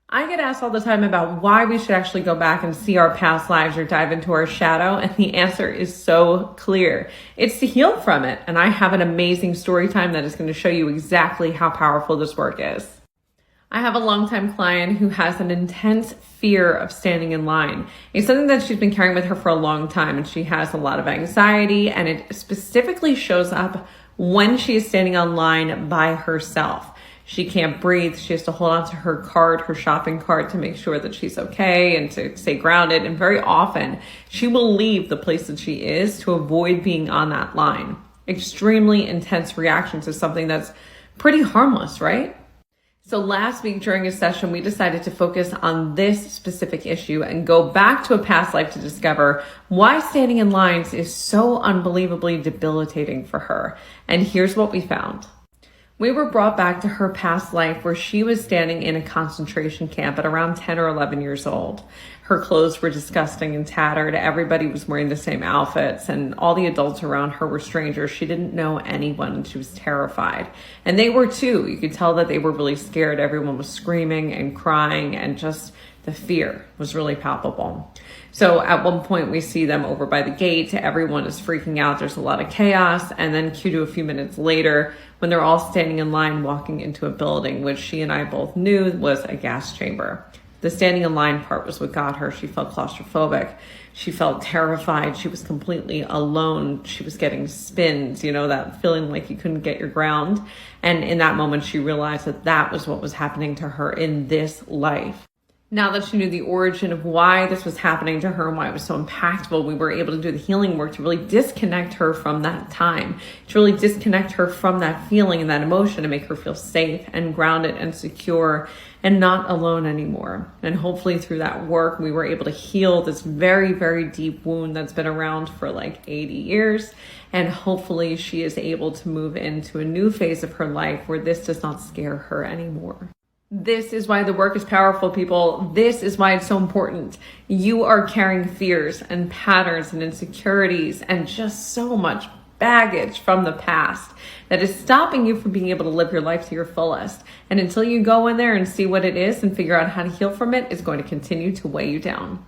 I get asked all the time about why we should actually go back and see our past lives or dive into our shadow, and the answer is so clear. It's to heal from it, and I have an amazing story time that is going to show you exactly how powerful this work is. I have a longtime client who has an intense fear of standing in line. It's something that she's been carrying with her for a long time, and she has a lot of anxiety, and it specifically shows up when she is standing on line by herself. She can't breathe. She has to hold on to her cart, her shopping cart, to make sure that she's okay and to stay grounded. And very often she will leave the place that she is to avoid being on that line. Extremely intense reaction to something that's pretty harmless, right? So last week during a session, we decided to focus on this specific issue and go back to a past life to discover why standing in lines is so unbelievably debilitating for her. And here's what we found. We were brought back to her past life where she was standing in a concentration camp at around 10 or 11 years old. Her clothes were disgusting and tattered. Everybody was wearing the same outfits, and all the adults around her were strangers. She didn't know anyone, and she was terrified. And they were too. You could tell that they were really scared. Everyone was screaming and crying, and just the fear was really palpable. So at one point we see them over by the gate. Everyone is freaking out. There's a lot of chaos. And then cue to a few minutes later when they're all standing in line walking into a building, which she and I both knew was a gas chamber. The standing in line part was what got her. She felt claustrophobic. She felt terrified. She was completely alone. She was getting spins, that feeling like you couldn't get your ground. And in that moment, she realized that that was what was happening to her in this life. Now that she knew the origin of why this was happening to her and why it was so impactful, we were able to do the healing work to really disconnect her from that time, to really disconnect her from that feeling and that emotion, to make her feel safe and grounded and secure and not alone anymore. And hopefully through that work, we were able to heal this very, very deep wound that's been around for like 80 years. And hopefully she is able to move into a new phase of her life where this does not scare her anymore. This is why the work is powerful, people. This is why it's so important. You are carrying fears and patterns and insecurities and just so much baggage from the past that is stopping you from being able to live your life to your fullest. And until you go in there and see what it is and figure out how to heal from it, it's going to continue to weigh you down.